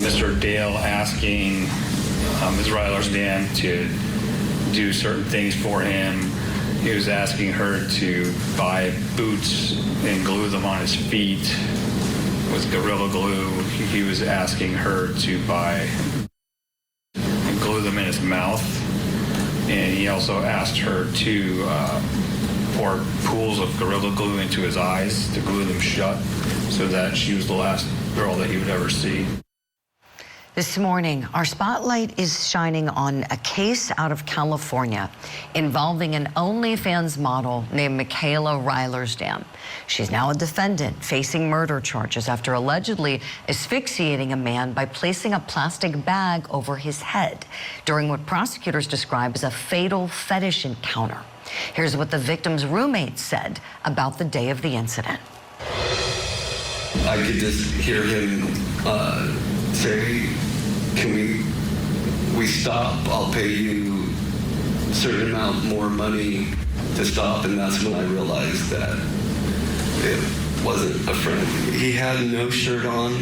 Mr. Dale asking Ms. Rylaarsdam to do certain things for him. He was asking her to buy boots and glue them on his feet with Gorilla Glue. He was asking her to buy and glue them in his mouth. And he also asked her to pour pools of Gorilla Glue into his eyes to glue them shut so that she was the last girl that he would ever see. This morning, our spotlight is shining on a case out of California involving an OnlyFans model named Michaela Rylaarsdam. She's now a defendant facing murder charges after allegedly asphyxiating a man by placing a plastic bag over his head during what prosecutors describe as a fatal fetish encounter. Here's what the victim's roommate said about the day of the incident. I could just hear him say, can we stop? I'll pay you a certain amount more money to stop. And that's when I realized that it wasn't a friend. He had no shirt on.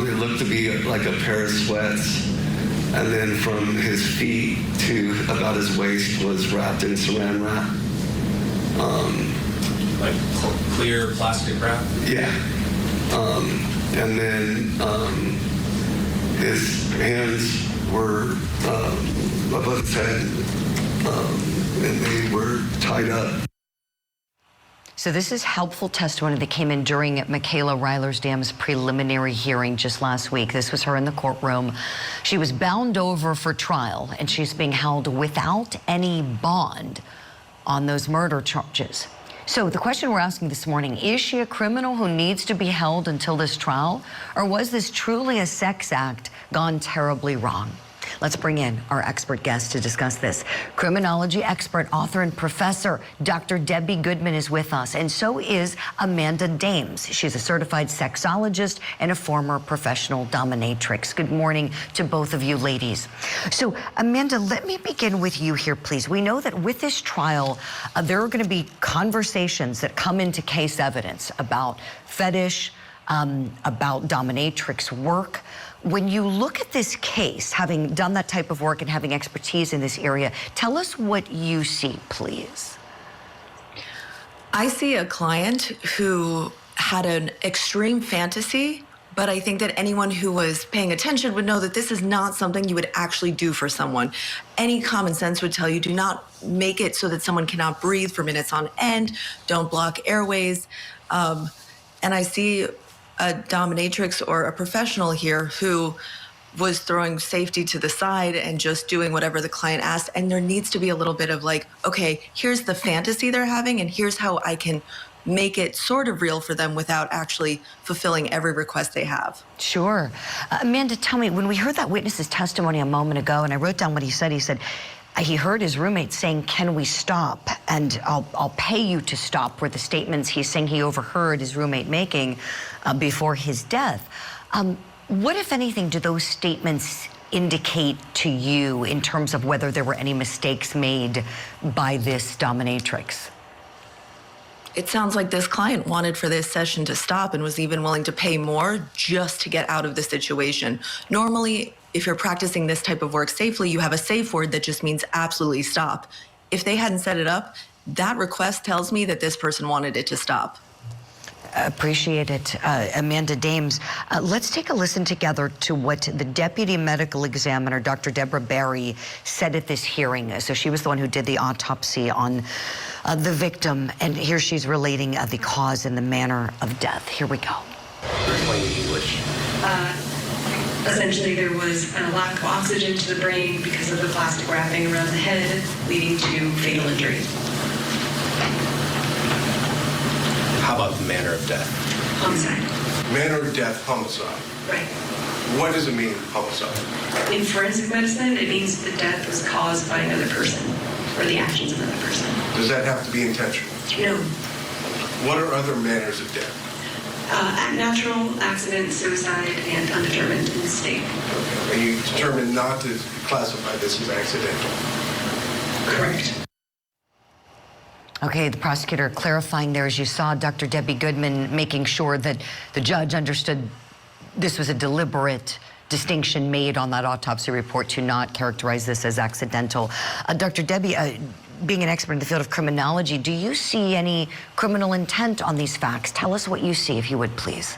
It looked to be like a pair of sweats. And then from his feet to about his waist was wrapped in saran wrap. Like clear plastic wrap? Yeah. And then his hands were above his head, and they were tied up. So this is helpful testimony that came in during Michaela Rylaarsdam's preliminary hearing just last week. This was her in the courtroom. She was bound over for trial, and she's being held without any bond on those murder charges. So the question we're asking this morning, is she a criminal who needs to be held until this trial? Or was this truly a sex act gone terribly wrong? Let's bring in our expert guest to discuss this. Criminology expert, author, and professor Dr. Debbie Goodman is with us, and so is Amanda Dames. She's a certified sexologist and a former professional dominatrix. Good morning to both of you ladies. So, Amanda, let me begin with you here, please. We know that with this trial, there are going to be conversations that come into case evidence about fetish, about dominatrix work. When you look at this case, having done that type of work and having expertise in this area, tell us what you see, please. I see a client who had an extreme fantasy, but I think that anyone who was paying attention would know that this is not something you would actually do for someone. Any common sense would tell you, do not make it so that someone cannot breathe for minutes on end, don't block airways. And I see a dominatrix or a professional here who was throwing safety to the side and just doing whatever the client asked. And there needs to be a little bit of like, okay, here's the fantasy they're having and here's how I can make it sort of real for them without actually fulfilling every request they have. Sure. Amanda, tell me, when we heard that witness's testimony a moment ago, and I wrote down what he said he heard his roommate saying, can we stop? And I'll pay you to stop, were the statements he's saying he overheard his roommate making before his death. What, if anything, do those statements indicate to you in terms of whether there were any mistakes made by this dominatrix? It sounds like this client wanted for this session to stop and was even willing to pay more just to get out of the situation. Normally, if you're practicing this type of work safely, you have a safe word that just means absolutely stop. If they hadn't set it up, that request tells me that this person wanted it to stop. Appreciate it. Amanda Dames, let's take a listen together to what the deputy medical examiner, Dr. Deborah Barry, said at this hearing. So she was the one who did the autopsy on the victim, and here she's relating the cause and the manner of death. Here we go. Explain English. Essentially, there was a lack of oxygen to the brain because of the plastic wrapping around the head, leading to fatal injury. How about the manner of death? Homicide. Manner of death, homicide. Right. What does it mean, homicide? In forensic medicine, it means the death was caused by another person or the actions of another person. Does that have to be intentional? No. What are other manners of death? Natural, accident, suicide, and undetermined in the state. Okay. And you determined not to classify this as accidental? Correct. Okay, the prosecutor clarifying there, as you saw, Dr. Debbie Goodman making sure that the judge understood this was a deliberate distinction made on that autopsy report to not characterize this as accidental. Dr. Debbie, being an expert in the field of criminology, do you see any criminal intent on these facts? Tell us what you see, if you would, please.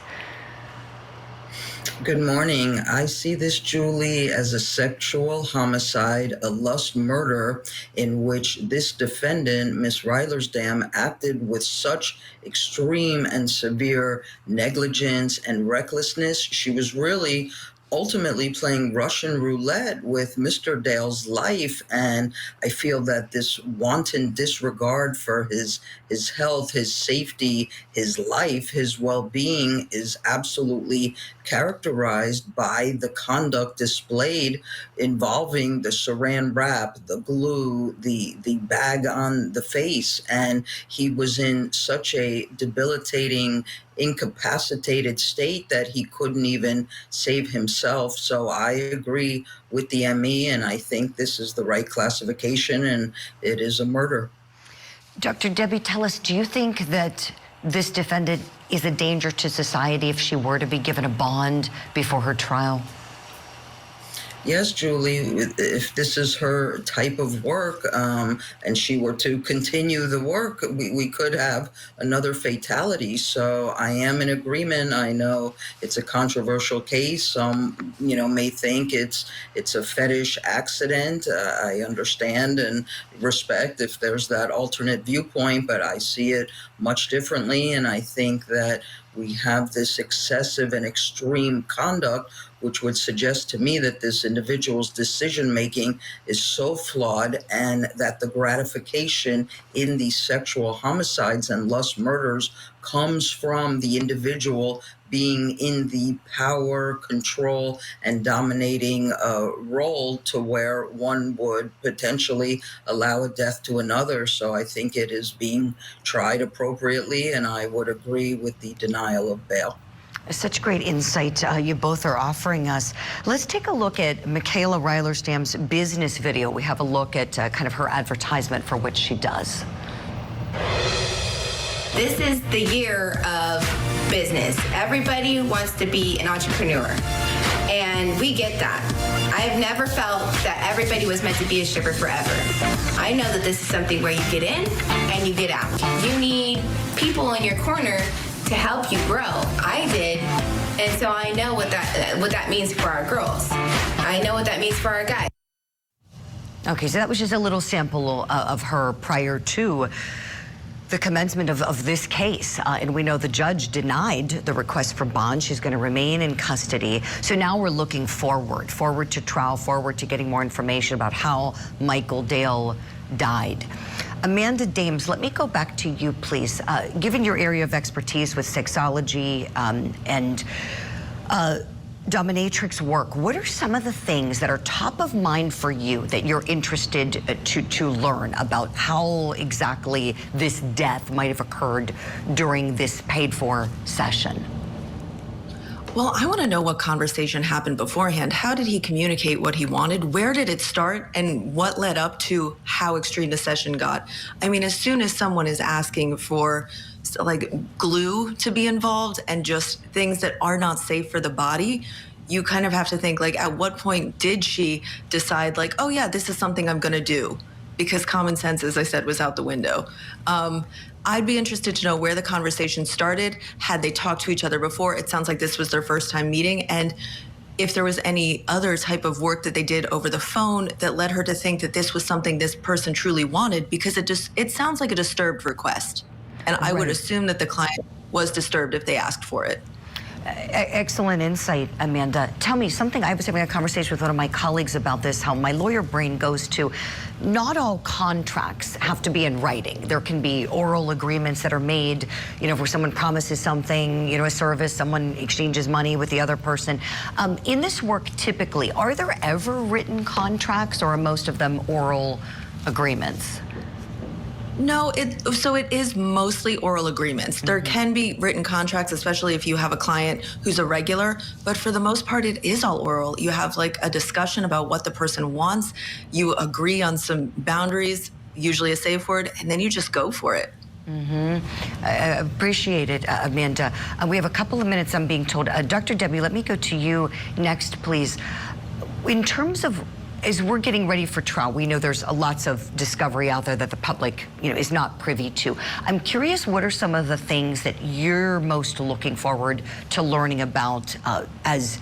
Good morning. I see this, Julie, as a sexual homicide, a lust murder in which this defendant, Ms. Rylaarsdam, acted with such extreme and severe negligence and recklessness. She was really ultimately playing Russian roulette with Mr. Dale's life, and I feel that this wanton disregard for his health, his safety, his life, his well-being is absolutely characterized by the conduct displayed involving the saran wrap, the glue, the bag on the face, and he was in such a debilitating, incapacitated state that he couldn't even save himself. So I agree with the ME, and I think this is the right classification, and it is a murder. Dr. Debbie, tell us, do you think that this defendant is a danger to society if she were to be given a bond before her trial? Yes, Julie, if this is her type of work and she were to continue the work, we could have another fatality. So I am in agreement. I know it's a controversial case. Some, may think it's a fetish accident. I understand and respect if there's that alternate viewpoint, but I see it much differently. And I think that we have this excessive and extreme conduct, which would suggest to me that this individual's decision-making is so flawed and that the gratification in these sexual homicides and lust murders comes from the individual being in the power, control, and dominating role to where one would potentially allow a death to another. So I think it is being tried appropriately, and I would agree with the denial of bail. Such great insight you both are offering us. Let's take a look at Michaela Rylaarsdam's business video. We have a look at kind of her advertisement for what she does. This is the year of business. Everybody wants to be an entrepreneur, and we get that. I've never felt that everybody was meant to be a stripper forever. I know that this is something where you get in and you get out. You need people in your corner to help you grow. I did, and so I know what that means for our girls. I know what that means for our guys. Okay, so that was just a little sample of her prior to the commencement of this case. And we know the judge denied the request for bond. She's going to remain in custody. So now we're looking forward to trial, forward to getting more information about how Michael Dale died. Amanda Dames, let me go back to you, please. Given your area of expertise with sexology and dominatrix work, what are some of the things that are top of mind for you that you're interested to learn about how exactly this death might have occurred during this paid-for session? Well, I want to know what conversation happened beforehand. How did he communicate what he wanted? Where did it start? And what led up to how extreme the session got? I mean, as soon as someone is asking for like glue to be involved and just things that are not safe for the body, you kind of have to think, like, at what point did she decide, like, oh yeah, this is something I'm going to do? Because common sense, as I said, was out the window. I'd be interested to know where the conversation started. Had they talked to each other before? It sounds like this was their first time meeting. And if there was any other type of work that they did over the phone that led her to think that this was something this person truly wanted, because it sounds like a disturbed request. And I would assume that the client was disturbed if they asked for it. Excellent insight, Amanda. Tell me something. I was having a conversation with one of my colleagues about this, how my lawyer brain goes to, not all contracts have to be in writing. There can be oral agreements that are made, where someone promises something, a service, someone exchanges money with the other person. In this work, typically, are there ever written contracts, or are most of them oral agreements? No, so it is mostly oral agreements. There can be written contracts, especially if you have a client who's a regular, but for the most part, it is all oral. You have like a discussion about what the person wants. You agree on some boundaries, usually a safe word, and then you just go for it. I appreciate it, Amanda. We have a couple of minutes, I'm being told. Dr. Debbie, let me go to you next, please. In terms of, as we're getting ready for trial, we know there's lots of discovery out there that the public, is not privy to. I'm curious, what are some of the things that you're most looking forward to learning about as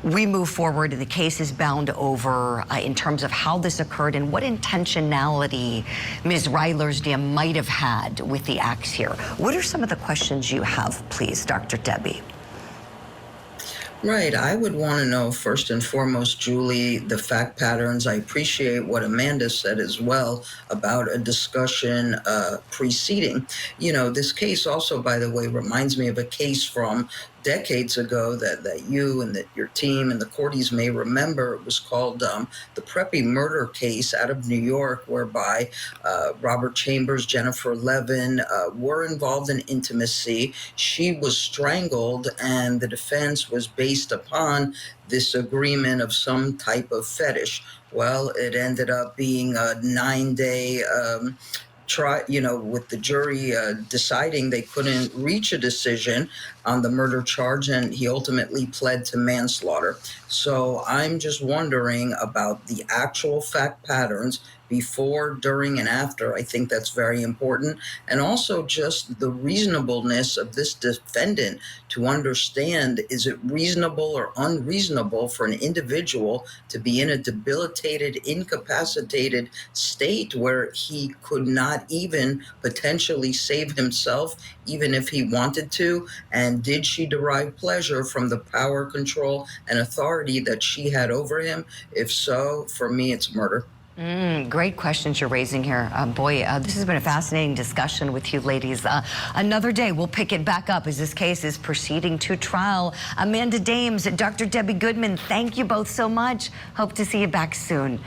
we move forward and the case is bound over in terms of how this occurred and what intentionality Ms. Rylaarsdam might have had with the acts here? What are some of the questions you have, please, Dr. Debbie? Right. I would want to know, first and foremost, Julie, the fact patterns. I appreciate what Amanda said as well about a discussion preceding. This case also, by the way, reminds me of a case from decades ago that you and that your team and the courties may remember. It was called the Preppy murder case out of New York, whereby Robert Chambers, Jennifer Levin were involved in intimacy. She was strangled, and the defense was based upon this agreement of some type of fetish. Well, it ended up being a 9-day with the jury deciding they couldn't reach a decision on the murder charge, and he ultimately pled to manslaughter. So I'm just wondering about the actual fact patterns before, during, and after. I think that's very important. And also just the reasonableness of this defendant to understand, is it reasonable or unreasonable for an individual to be in a debilitated, incapacitated state where he could not even potentially save himself, even if he wanted to? And did she derive pleasure from the power, control, and authority that she had over him? If so, for me, it's murder. Great questions you're raising here. This has been a fascinating discussion with you ladies. Another day, we'll pick it back up as this case is proceeding to trial. Amanda Dames, Dr. Debbie Goodman, thank you both so much. Hope to see you back soon.